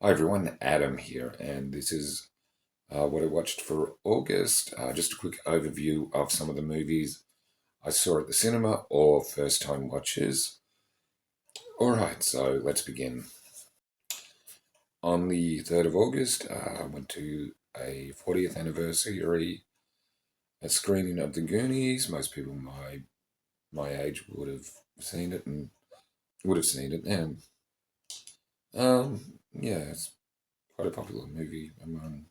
Hi everyone, Adam here, and this is what I watched for August. Just a quick overview of some of the movies I saw at the cinema or first time watches. Alright, so let's begin. On the 3rd of August, I went to a 40th anniversary a screening of The Goonies. Most people my age would have seen it and yeah, it's quite a popular movie among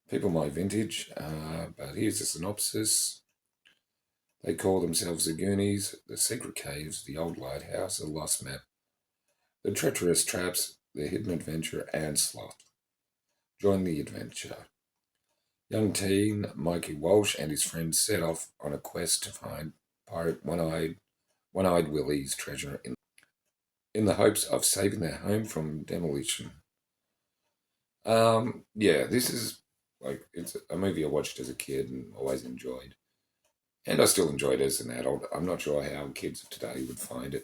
people my vintage, but here's a synopsis. They call themselves the Goonies, the secret caves, the old lighthouse, a lost map, the treacherous traps, the hidden adventure, and sloth. Join the adventure. Young teen Mikey Walsh and his friends set off on a quest to find pirate One-Eyed Willie's treasure in the hopes of saving their home from demolition. Yeah, this is it's a movie I watched as a kid and always enjoyed. And I still enjoy it as an adult. I'm not sure how kids of today would find it.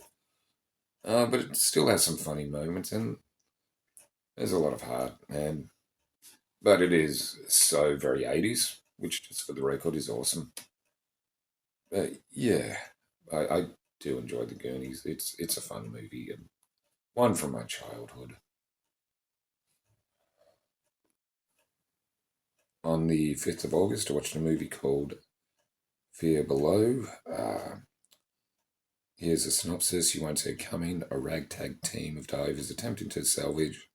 But it still has some funny moments and there's a lot of heart. But it is so very 80s, which just for the record is awesome. But yeah, I do enjoy The Goonies. It's a fun movie and one from my childhood. On the 5th of August, I watched a movie called Fear Below. Here's a synopsis you won't see it coming. A ragtag team of divers attempting to salvage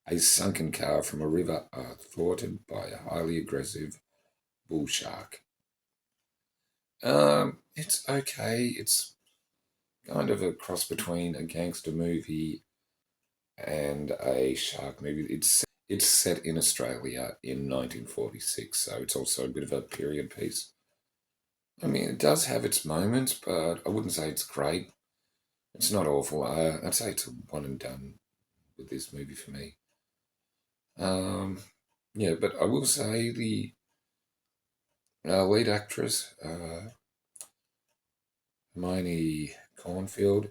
a sunken car from a river are thwarted by a highly aggressive bull shark. It's okay. It's kind of a cross between a gangster movie and a shark movie. It's set in Australia in 1946, so it's also a bit of a period piece. I mean, it does have its moments, but I wouldn't say it's great. It's not awful. I'd say it's a one and done with this movie for me. Yeah, but I will say the lead actress, Hermione Cornfield,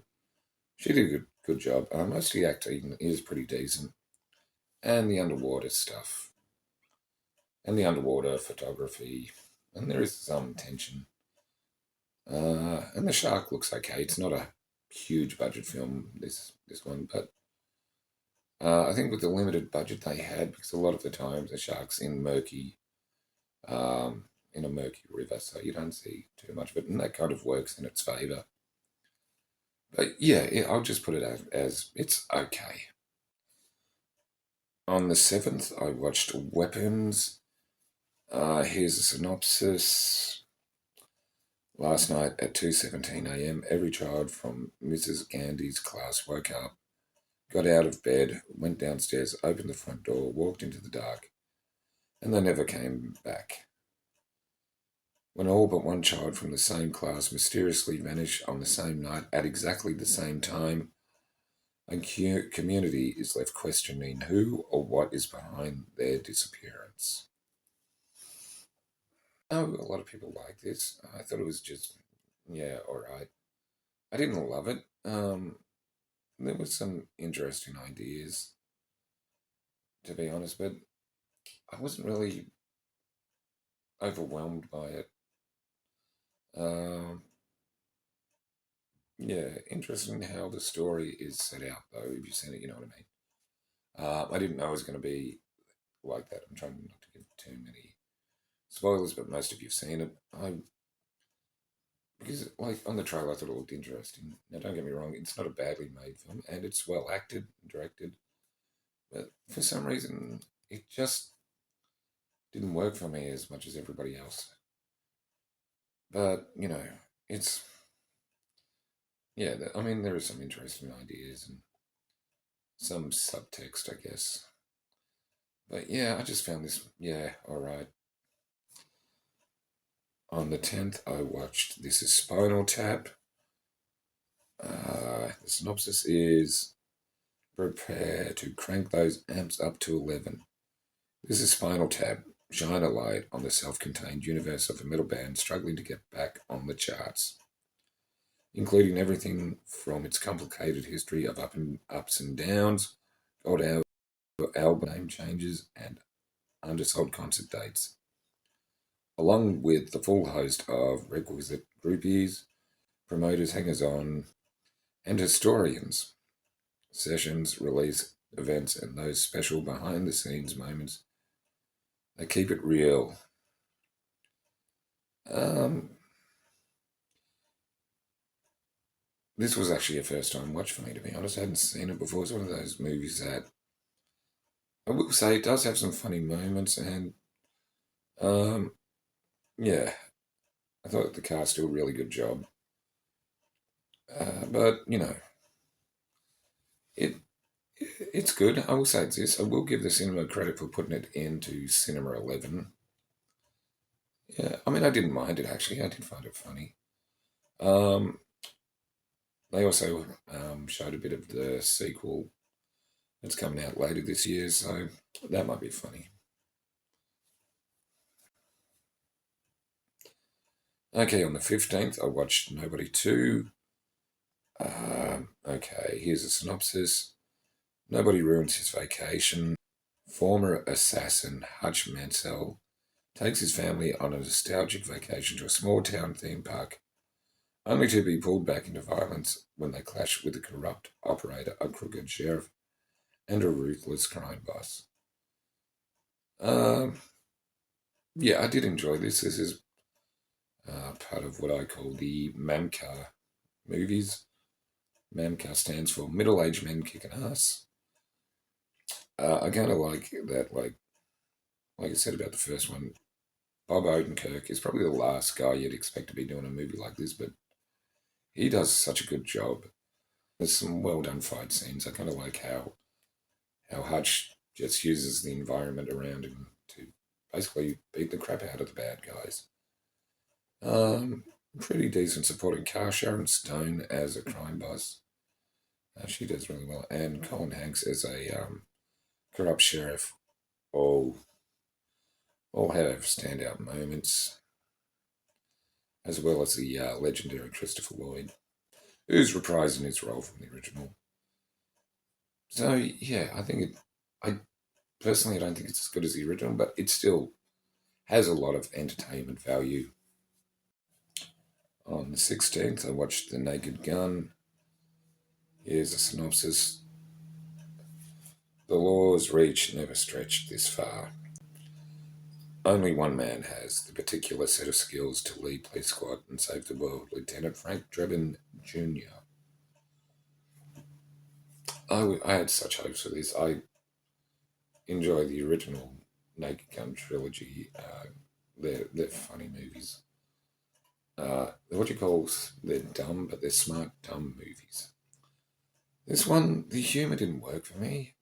she did a good job. Most of the acting is pretty decent. And the underwater stuff. And the underwater photography. And there is some tension. And the shark looks okay. It's not a huge budget film, this one, but I think with the limited budget they had, because a lot of the times the shark's in a murky river, so you don't see too much of it, and that kind of works in its favour. But yeah, I'll just put it as it's okay. On the 7th, I watched Weapons. Here's a synopsis. Last night at 2:17 a.m., every child from Mrs. Gandhi's class woke up, got out of bed, went downstairs, opened the front door, walked into the dark, and they never came back. When all but one child from the same class mysteriously vanished on the same night at exactly the same time, a community is left questioning who or what is behind their disappearance. Oh, a lot of people like this. I thought it was just, yeah, alright. I didn't love it. There were some interesting ideas, to be honest, but I wasn't really overwhelmed by it. Um, yeah, interesting how the story is set out, though. If you've seen it, you know what I mean. I didn't know it was going to be like that. I'm trying not to give too many spoilers, but most of you've seen it. Because like on the trailer, I thought it looked interesting. Now, don't get me wrong; it's not a badly made film, and it's well acted and directed. But for some reason, it just didn't work for me as much as everybody else. But it's yeah. I mean, there are some interesting ideas and some subtext, I guess. But yeah, I just found this all right. On the 10th, I watched This Is Spinal Tap. The synopsis is prepare to crank those amps up to 11. This is Spinal Tap. Shine a light on the self-contained universe of a metal band struggling to get back on the charts, including everything from its complicated history of ups and downs, gold album name changes and undersold concert dates, along with the full host of requisite groupies, promoters, hangers-on, and historians. Sessions, release events, and those special behind-the-scenes moments that keep it real. This was actually a first-time watch for me, to be honest. I hadn't seen it before. It's one of those movies that I will say it does have some funny moments, and yeah, I thought the cast did a really good job. But it it's good. I will say it's this. I will give the cinema credit for putting it into Cinema 11. Yeah, I mean, I didn't mind it actually. I did find it funny. Um, they also showed a bit of the sequel that's coming out later this year, so that might be funny. Okay, on the 15th, I watched Nobody 2. Okay, here's a synopsis. Nobody ruins his vacation. Former assassin Hutch Mansell takes his family on a nostalgic vacation to a small town theme park, only to be pulled back into violence when they clash with a corrupt operator, a crooked sheriff, and a ruthless crime boss. Yeah, I did enjoy this. This is part of what I call the MAMCA movies. MAMCA stands for Middle-Aged Men Kicking Ass. I kind of like that, like I said about the first one, Bob Odenkirk is probably the last guy you'd expect to be doing a movie like this, but he does such a good job. There's some well done fight scenes. I kind of like how Hutch just uses the environment around him to basically beat the crap out of the bad guys. Um, Pretty decent supporting cast. Sharon Stone as a crime boss. She does really well, and Colin Hanks as a corrupt sheriff. All have standout moments, as well as the legendary Christopher Lloyd, who's reprising his role from the original. So yeah, I personally, I don't think it's as good as the original, but it still has a lot of entertainment value. On the 16th, I watched The Naked Gun. Here's a synopsis. The law's reach never stretched this far. Only one man has the particular set of skills to lead police squad and save the world, Lieutenant Frank Drebin Jr. I had such hopes for this. I enjoy the original Naked Gun trilogy. They're funny movies. What do you call? They're dumb, but they're smart, dumb movies. This one, the humour didn't work for me.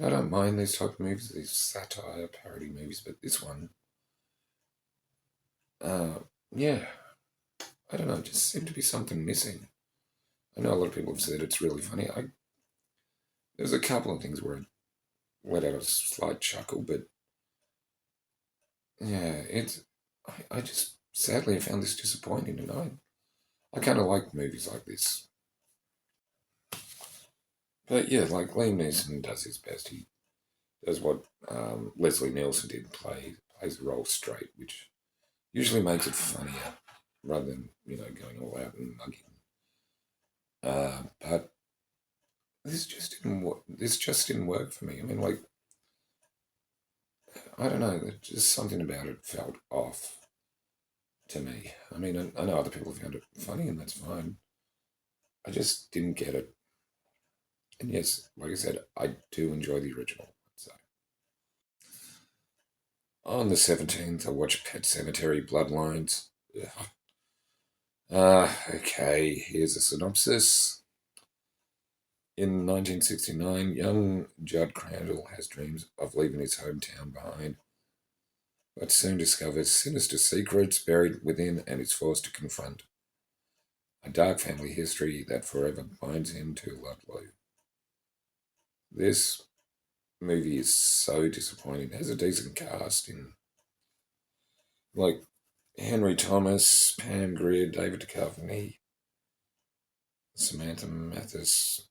I don't mind these type of movies, these satire, parody movies, but this one, yeah, I don't know, it just seemed to be something missing. I know a lot of people have said it's really funny. There's a couple of things where I let out a slight chuckle, but yeah, I just sadly I found this disappointing, and I kind of like movies like this. But yeah, like Liam Neeson does his best. He does what Leslie Nielsen did, plays the role straight, which usually makes it funnier rather than going all out and mugging. But this just didn't work. This just didn't work for me. I mean, like, I don't know. Just something about it felt off to me. I mean, I know other people found it funny, and that's fine. I just didn't get it. And yes, like I said, I do enjoy the original. So on the 17th, I watched Pet Cemetery Bloodlines. Okay, here's a synopsis. In 1969, young Judd Crandall has dreams of leaving his hometown behind, but soon discovers sinister secrets buried within and is forced to confront a dark family history that forever binds him to Ludlow. This movie is so disappointing. It has a decent cast in like Henry Thomas, Pam Grier, David Duchovny, Samantha Mathis.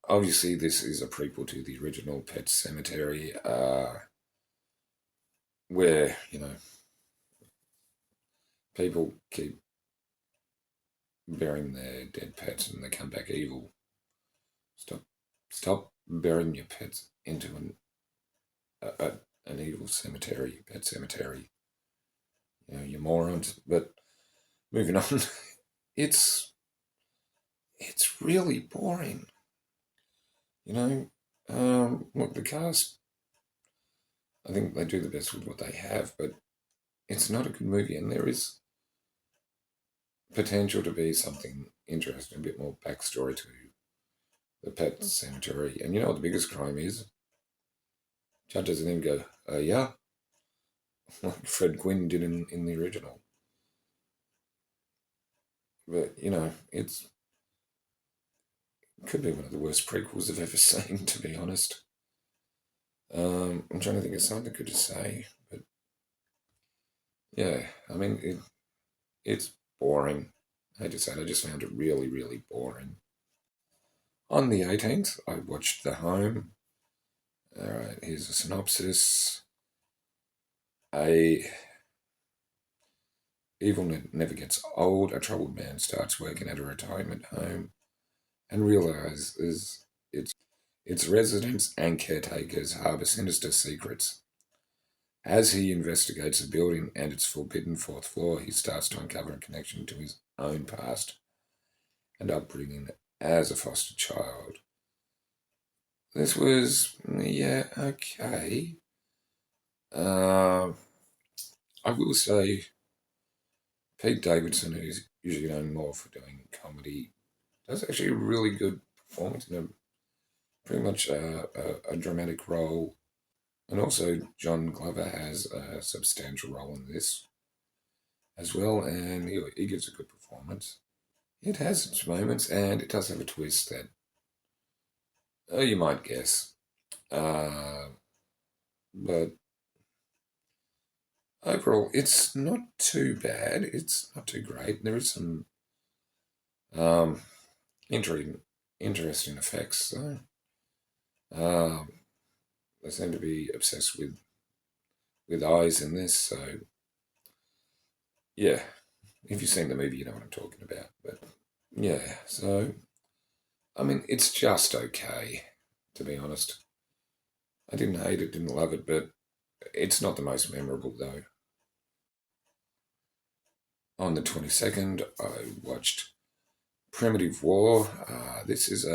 obviously this is a prequel to the original Pet Sematary, where, people keep burying their dead pets and they come back evil. Stop burying your pets into an evil cemetery, pet cemetery. You morons. But moving on, it's really boring. Look, the cast, I think they do the best with what they have, but it's not a good movie, and there is potential to be something interesting, a bit more backstory to the pet cemetery. And you know what the biggest crime is? Judd doesn't even go, yeah, like Fred Gwynne did in the original. But, it could be one of the worst prequels I've ever seen, to be honest. I'm trying to think of something good to say, but yeah, I mean, it's boring. I just found it really, really boring. On the 18th, I watched The Home. All right, here's a synopsis. Evil never gets old. A troubled man starts working at a retirement home and realizes its residents and caretakers harbor sinister secrets. As he investigates the building and its forbidden fourth floor, he starts to uncover a connection to his own past and upbringing as a foster child. This was, yeah, okay. I will say Pete Davidson, who's usually known more for doing comedy, does actually a really good performance in pretty much a dramatic role. And also John Glover has a substantial role in this as well, and he gives a good performance. It has its moments, and it does have a twist that you might guess. But overall, it's not too bad. It's not too great. There is some um, interesting effects, though. They seem to be obsessed with eyes in this, so yeah. If you've seen the movie, you know what I'm talking about. But yeah, so I mean, it's just okay, to be honest. I didn't hate it, didn't love it, but it's not the most memorable, though. On the 22nd, I watched Primitive War. This is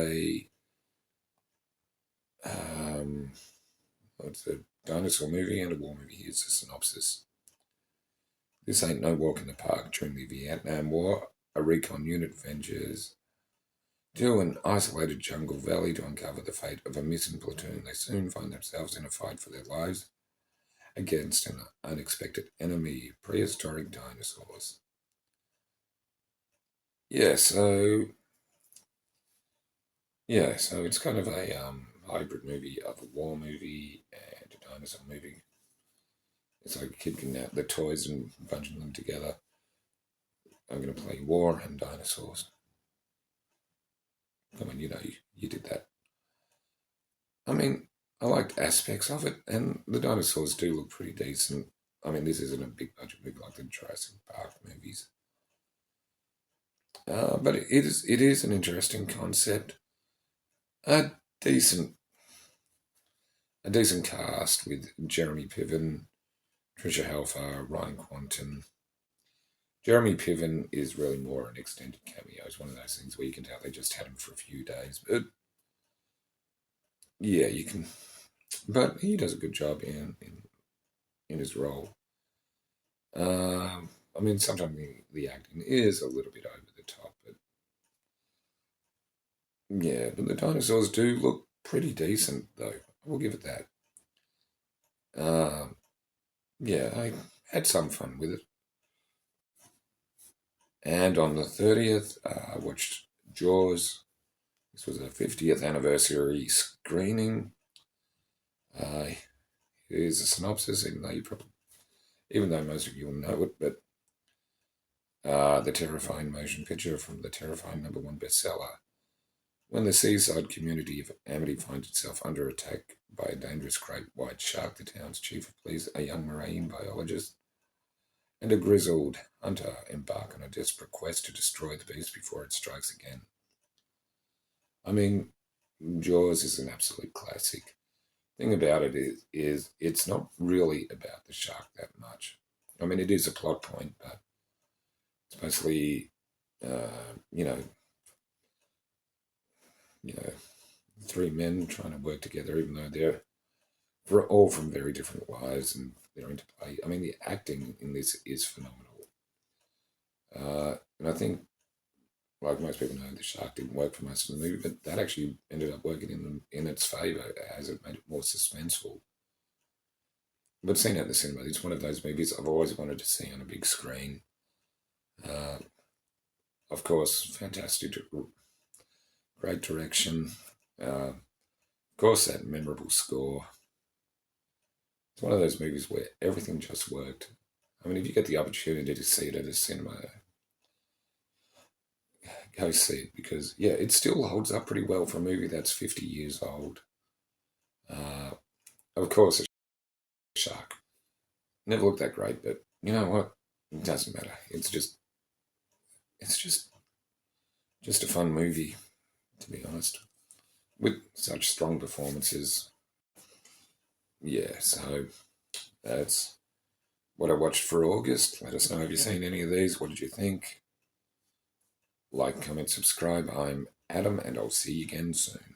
it's a dinosaur movie and a war movie. Here's a synopsis. This ain't no walk in the park. During the Vietnam War, a recon unit ventures to an isolated jungle valley to uncover the fate of a missing platoon. They soon find themselves in a fight for their lives against an unexpected enemy, prehistoric dinosaurs. Yeah, so it's kind of a hybrid movie of a war movie and a dinosaur movie. It's like a kid getting out the toys and bunching them together. I'm going to play war and dinosaurs. I mean, you did that. I mean, I liked aspects of it, and the dinosaurs do look pretty decent. I mean, this isn't a big budget movie like the Jurassic Park movies. But it is an interesting concept. A decent cast with Jeremy Piven, Tricia Helfer, Ryan Quanten. Jeremy Piven is really more an extended cameo. It's one of those things where you can tell they just had him for a few days. But yeah, you can. But he does a good job in his role. I mean, sometimes the acting is a little bit over the top, but yeah, but the dinosaurs do look pretty decent, though. I will give it that. Yeah, I had some fun with it. And on the 30th, I watched Jaws. This was a 50th anniversary screening. Here's a synopsis, even though most of you will know it, but the terrifying motion picture from the terrifying #1 bestseller When the seaside community of Amity finds itself under attack by a dangerous great white shark, the town's chief of police, a young marine biologist, and a grizzled hunter embark on a desperate quest to destroy the beast before it strikes again. I mean, Jaws is an absolute classic. Thing about it is it's not really about the shark that much. I mean, it is a plot point, but it's mostly, you know, you know, three men trying to work together, even though they're all from very different lives and their interplay. I mean, the acting in this is phenomenal. And I think, like most people know, the shark didn't work for most of the movie, but that actually ended up working in its favour as it made it more suspenseful. But seeing it at the cinema, it's one of those movies I've always wanted to see on a big screen. Uh, of course, fantastic, great direction. Of course, that memorable score. It's one of those movies where everything just worked. I mean, if you get the opportunity to see it at a cinema, go see it because, yeah, it still holds up pretty well for a movie that's 50 years old. Uh, of course, a shark. Never looked that great, but you know what? It doesn't matter. It's just a fun movie, to be honest, with such strong performances. Yeah, so that's what I watched for August. Let us know if you've seen any of these. What did you think? Like, comment, subscribe. I'm Adam, and I'll see you again soon.